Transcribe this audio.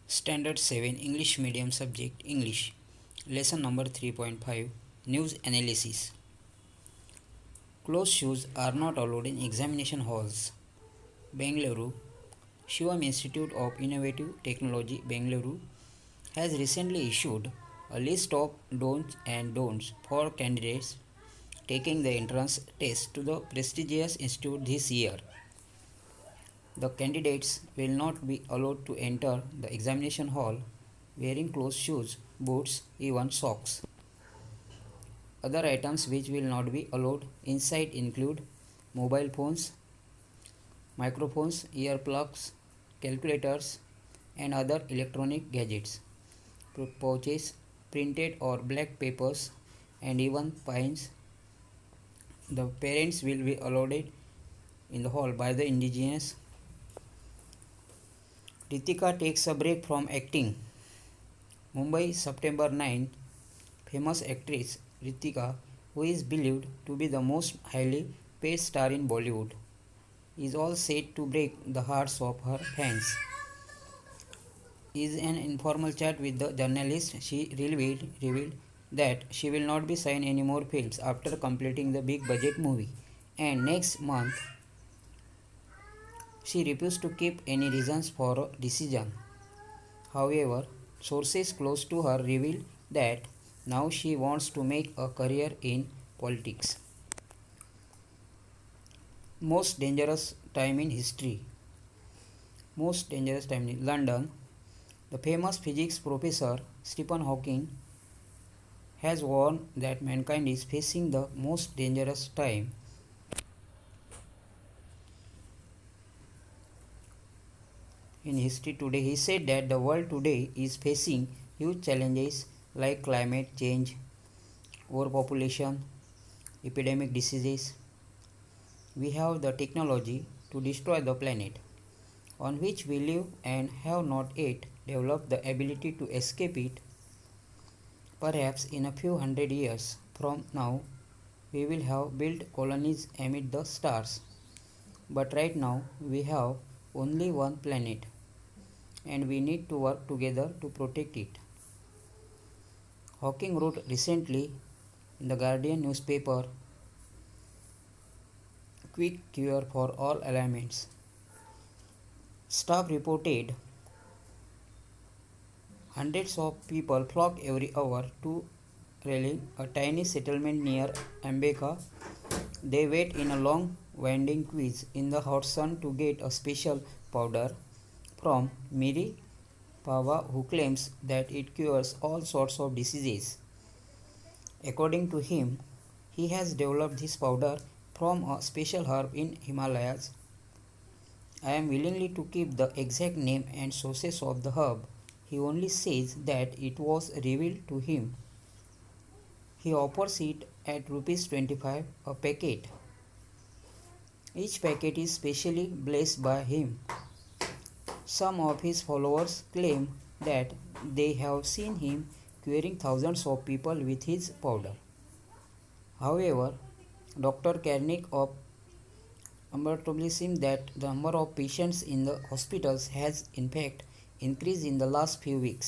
Standard 7 English Medium Subject English Lesson number 3.5 News Analysis. Closed shoes are not allowed in examination halls. Bengaluru Shivam Institute of Innovative Technology Bengaluru has recently issued a list of do's and don'ts for candidates taking the entrance test to the prestigious institute this year. The candidates will not be allowed to enter the examination hall wearing closed shoes, boots, even socks. Other items which will not be allowed inside include mobile phones, microphones, earplugs, calculators, and other electronic gadgets, pouches, printed or black papers, and even pens. The parents will be allowed in the hall by the indigenous. Ritika takes a break from acting. Mumbai, September 9. Famous actress Ritika, who is believed to be the most highly paid star in Bollywood, is all set to break the hearts of her fans. In an informal chat with the journalist, she revealed that she will not be signing any more films after completing the big budget movie, and next month she refused to keep any reasons for her decision. However, sources close to her revealed that now she wants to make a career in politics. Most dangerous time in history. Most dangerous time in London. The famous physics professor Stephen Hawking has warned that mankind is facing the most dangerous time in history today. He said that the world today is facing huge challenges like climate change, overpopulation, epidemic diseases. We have the technology to destroy the planet on which we live and have not yet developed the ability to escape it. Perhaps in a few hundred years from now, we will have built colonies amid the stars. But right now, we have only one planet and we need to work together to protect it. Hawking wrote recently in the Guardian newspaper, quick cure for all ailments. Staff reported hundreds of people flock every hour to Reling, a tiny settlement near Ambeka. They wait in a long winding queues in the hot sun to get a special powder from Miri Pava, who claims that it cures all sorts of diseases. According to him, he has developed this powder from a special herb in Himalayas. I am willingly to keep the exact name and sources of the herb. He only says that it was revealed to him. He offers it at Rs 25 a packet. Each packet is specially blessed by him. Some of his followers claim that they have seen him curing thousands of people with his powder. However, Dr. Karnik of Ambertoblism that the number of patients in the hospitals has in fact increased in the last few weeks.